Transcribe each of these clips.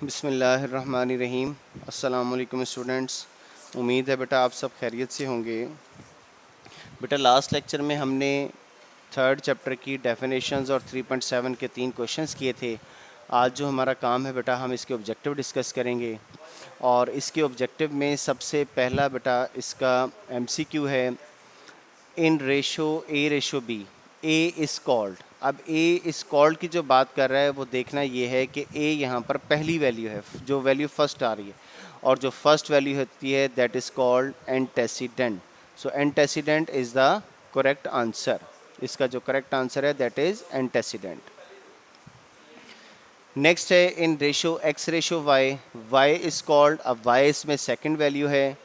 बिस्मिल्लाहिर्रहमानिर्रहीम। अस्सलाम वालेकुम स्टूडेंट्स। उम्मीद है बेटा आप सब खैरियत से होंगे। बेटा लास्ट लेक्चर में हमने थर्ड चैप्टर की डेफिनेशंस और 3.7 के 3 क्वेश्चंस किए थे। आज जो हमारा काम है बेटा हम इसके ऑब्जेक्टिव डिस्कस करेंगे और इसके ऑब्जेक्टिव में सबसे पहला बेटा इसका एमसीक्यू है in ratio A ratio B A is called. अब ए इज़ कॉल्ड की जो बात कर रहा है वो देखना ये है कि ए यहाँ पर पहली वैल्यू है, जो वैल्यू फर्स्ट आ रही है, और जो फर्स्ट वैल्यू होती है that is called antecedent. So antecedent is the correct answer. इसका जो करेक्ट आंसर है दैट इज़ एंटेसिडेंट। नेक्स्ट है in ratio X ratio Y, Y is called. अब वाई इसमें सेकंड वैल्यू है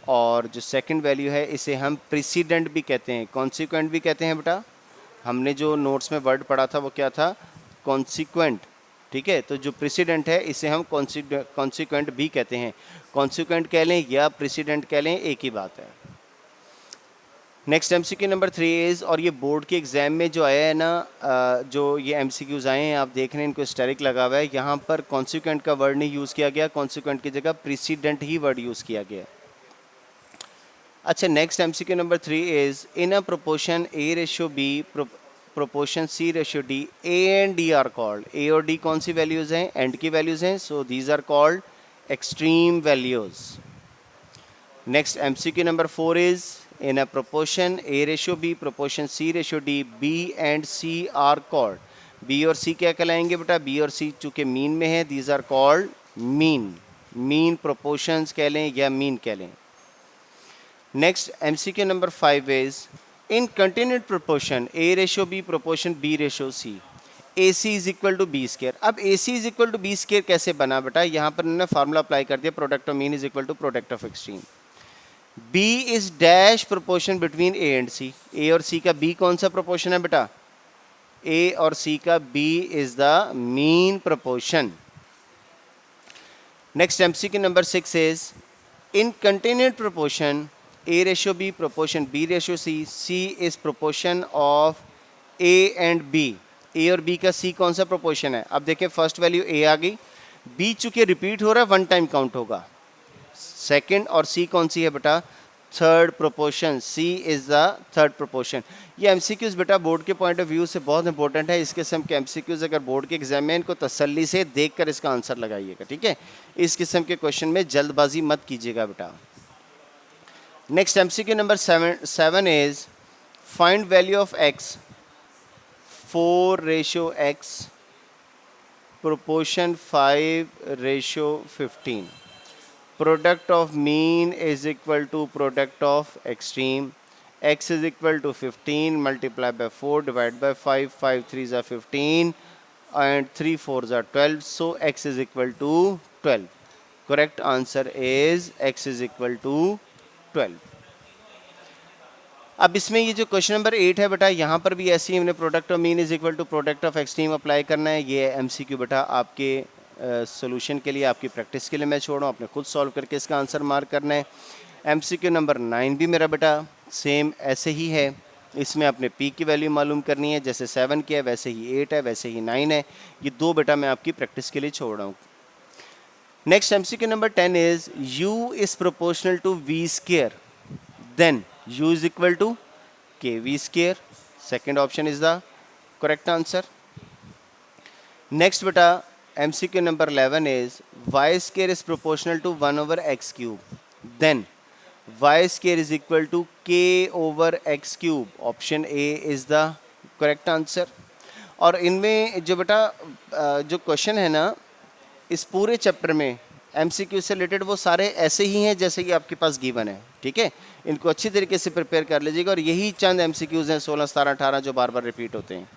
और जो सेकंड वैल्यू है इसे हम प्रेसिडेंट भी कहते हैं, कॉन्सिक्वेंट भी कहते हैं बेटा। हमने जो नोट्स में वर्ड पढ़ा था वो क्या था? कॉन्सिक्वेंट। ठीक है, तो जो प्रेसिडेंट है इसे हम कॉन्सिक्वेंट भी कहते हैं। कॉन्सिक्वेंट कह लें या प्रेसिडेंट कह लें, एक ही बात है। नेक्स्ट एमसीक्यू नंबर 3 इज़, और ये बोर्ड के एग्ज़ाम में जो आया है ना, जो ये एमसीक्यूज़ आए हैं आप देख रहे हैं इनको स्टेरिक लगा हुआ है। यहाँ पर कॉन्सिक्वेंट का वर्ड नहीं यूज़ किया गया, कॉन्सिक्वेंट की जगह प्रेसिडेंट ही वर्ड यूज़ किया गया। अच्छा, next MCQ number 3 is in a proportion A ratio B proportion C ratio D, A and D are called. A और डी कौन सी वैल्यूज़ हैं? एंड की वैल्यूज़ हैं, so these are called extreme values. Next MCQ number 4 is in a proportion A ratio B proportion C ratio D, B and C are called. B और C क्या कहलाएंगे बेटा? B और सी चूँकि mean में है, these are called mean. Mean proportions कह लें या मीन कह लें। Next MCQ number 5 is in continued proportion A ratio B proportion B ratio C, A C is equal to B square. अब A C is equal to B square कैसे बना बेटा? यहाँ पर उन्होंने फार्मूला अप्लाई कर दिया, product of mean is equal to product of extreme. B is dash proportion between A and C. A और सी का बी कौन सा प्रोपोर्शन है बेटा? ए और सी का B is the mean proportion. Next MCQ number 6 is in continued proportion A ratio B proportion B ratio C, C is proportion of A and B। A और B का C कौन सा proportion है? अब देखें first value A आ गई, B चूँकि repeat हो रहा है वन टाइम काउंट होगा। सेकंड और C कौन सी है बेटा? Third proportion, C is the third proportion. ये एमसीक्यूज़ बेटा बोर्ड के पॉइंट ऑफ व्यू से बहुत इंपॉर्टेंट है। इस किस्म के एमसीक्यूज़ अगर बोर्ड के एग्जाम में इनको तसल्ली से देखकर इसका आंसर लगाइएगा, ठीक है? इस किस्म के क्वेश्चन में जल्दबाजी मत कीजिएगा बेटा। Next MCQ number 7 is find value of x 4 ratio x proportion 5 ratio 15, product of mean is equal to product of extreme। x is equal to 15 multiply by 4 divided by 5, 5 3s are 15 and 3 4s are 12, so x is equal to 12। correct answer is x is equal to 12। अब इसमें ये जो question number 8 है बेटा, यहाँ पर भी ऐसे ही हमने product of mean is equal to product of extreme apply करना है। ये एमसीक्यू बेटा आपके सोल्यूशन के लिए, आपकी प्रैक्टिस के लिए मैं छोड़ रहा हूँ, आपने खुद सॉल्व करके इसका आंसर मार्क करना है। एमसीक्यू नंबर 9 भी मेरा बेटा सेम ऐसे ही है। इसमें आपने पी की वैल्यू मालूम करनी है, जैसे 7 की है वैसे ही 8 है वैसे ही 9 है। ये दो बेटा मैं आपकी प्रैक्टिस के लिए छोड़ रहा हूँ। Next MCQ number 10 is u is proportional to v square, then u is equal to kv square। second option is the correct answer। next beta MCQ number 11 is y square is proportional to 1 over x cube, then y square is equal to k over x cube। option A is the correct answer। और इनमें जो बेटा जो question है ना इस पूरे chapter में एमसीक्यू से रिलेटेड, वो सारे ऐसे ही हैं जैसे कि आपके पास गिवन है, ठीक है? इनको अच्छी तरीके से प्रिपेयर कर लीजिएगा। और यही चंद एमसीक्यूज़ हैं 16 17 18 जो बार बार रिपीट होते हैं।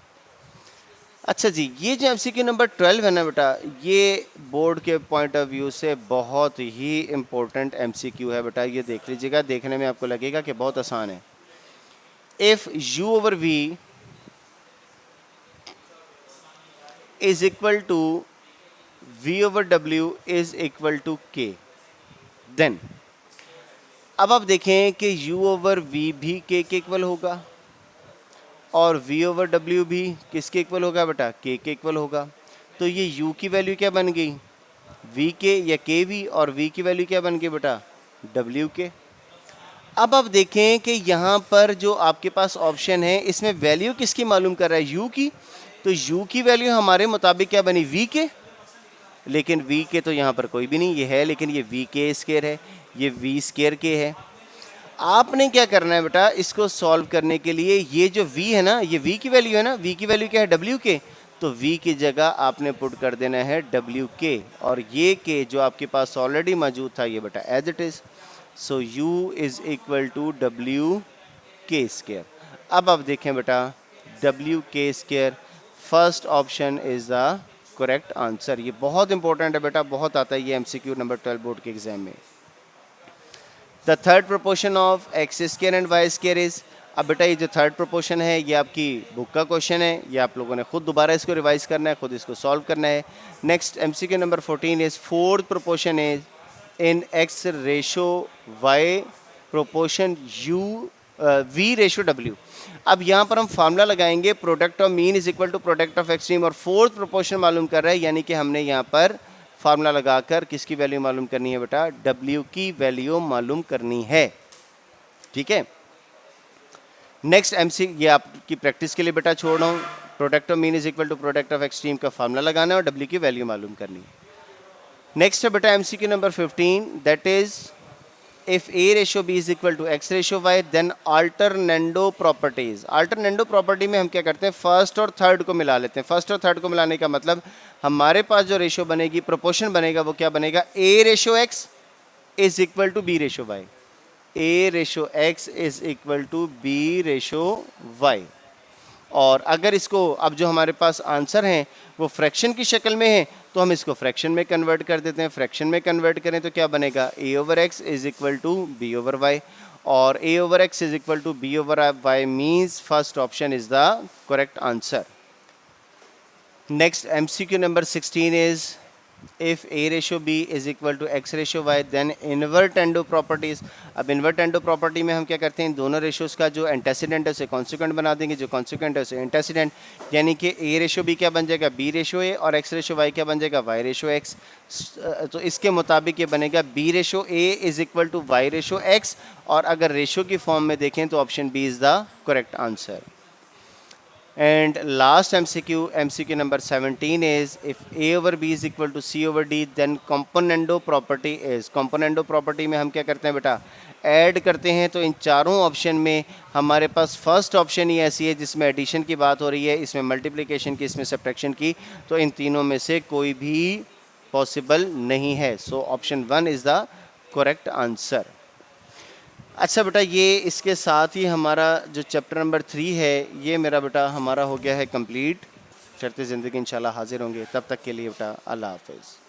अच्छा जी, ये जो एमसीक्यू नंबर 12 है ना बेटा, ये बोर्ड के पॉइंट ऑफ व्यू से बहुत ही इम्पोर्टेंट एमसीक्यू है बेटा। ये देख लीजिएगा, देखने में आपको लगेगा कि बहुत आसान है। If u over v is equal to v over w is equal to k, then अब आप देखें कि u over v भी k के इक्वल होगा और v over w भी किसके इक्वल होगा बेटा? k के इक्वल होगा। तो ये u की वैल्यू क्या बन गई? वी के या के वी, और वी की वैल्यू क्या बन गई बेटा डब्ल्यू के। अब आप देखें कि यहाँ पर जो आपके पास ऑप्शन है इसमें वैल्यू किसकी मालूम कर रहा है, यू की। तो यू की वैल्यू हमारे मुताबिक क्या बनी, वी के। लेकिन वी के तो यहाँ पर कोई भी नहीं, ये है लेकिन ये वी के स्केयर है, ये वी स्केयर के है। आपने क्या करना है बेटा, इसको सॉल्व करने के लिए ये जो v है ना, ये v की वैल्यू है ना, v की वैल्यू क्या है w के, तो v की जगह आपने पुट कर देना है w के, और ये के जो आपके पास ऑलरेडी मौजूद था ये बेटा as it is. So u is equal to w के स्केयर। अब आप देखें बेटा w के square, first option is the correct answer. ये बहुत इंपॉर्टेंट है बेटा, बहुत आता है ये MCQ नंबर 12 बोर्ड के एग्जाम में। The third proportion of X square and Y square is. अब बेटा ये जो थर्ड प्रोपोर्शन है ये आपकी बुक का क्वेश्चन है, ये आप लोगों ने खुद दोबारा इसको रिवाइज करना है, खुद इसको सॉल्व करना है। Next MCQ number 14 is fourth proportion is in X ratio Y proportion U V ratio W. अब यहाँ पर हम फार्मूला लगाएंगे, product of mean is equal to product of extreme, और फोर्थ प्रोपोर्शन मालूम कर रहा है, यानी कि हमने यहाँ पर फार्मूला लगाकर किसकी वैल्यू मालूम करनी है बेटा, W की वैल्यू मालूम करनी है। ठीक है, नेक्स्ट ये आपकी प्रैक्टिस के लिए बेटा छोड़ रहा हूँ। Product of mean is equal to product of extreme का फार्मूला लगाना है और W की वैल्यू मालूम करनी है। नेक्स्ट है बेटा MCQ number 15, that is if A ratio B is equal to X ratio Y then alternendo properties. Alternendo property में हम क्या करते हैं, फर्स्ट और थर्ड को मिला लेते हैं। फर्स्ट और थर्ड को मिलाने का मतलब हमारे पास जो रेशो बनेगी, प्रोपोर्शन बनेगा, वो क्या बनेगा, A ratio X is equal to B ratio Y। A ratio X is equal to B ratio Y। और अगर इसको अब जो हमारे पास आंसर हैं वो फ्रैक्शन की शक्ल में है तो हम इसको फ्रैक्शन में कन्वर्ट कर देते हैं। फ्रैक्शन में कन्वर्ट करें तो क्या बनेगा, A over X is equal to B over Y, और A over X is equal to B over Y means first option is the correct answer. Next MCQ number 16 is if A ratio B is equal to X ratio Y then invertendo properties. अब invertendo property में हम क्या करते हैं, दोनों ratios का जो antecedent है उसे कॉन्सिक्वेंट बना देंगे, जो कॉन्सिक्वेंट है उसे एंटेसिडेंट, यानी कि A रेशो B क्या बन जाएगा, B रेशो A, और X रेशो Y क्या बन जाएगा, Y रेशो X। तो इसके मुताबिक ये बनेगा B ratio A is equal to Y ratio X, और अगर रेशो की फॉर्म में देखें तो option B is the correct answer. And last MCQ number 17 is if A over B is equal to C over D then componendo property is। componendo property में हम क्या करते हैं बेटा, ऐड करते हैं। तो इन चारों ऑप्शन में हमारे पास फर्स्ट ऑप्शन ही ऐसी है जिसमें एडिशन की बात हो रही है, इसमें मल्टीप्लिकेशन की, इसमें सब्ट्रैक्शन की, तो इन तीनों में से कोई भी पॉसिबल नहीं है। So option 1 is the correct answer. अच्छा बेटा, ये इसके साथ ही हमारा जो चैप्टर नंबर 3 है ये मेरा बेटा हमारा हो गया है कंप्लीट। शर्ते ज़िंदगी इंशाल्लाह हाजिर होंगे, तब तक के लिए बेटा अल्लाह हाफ़िज़।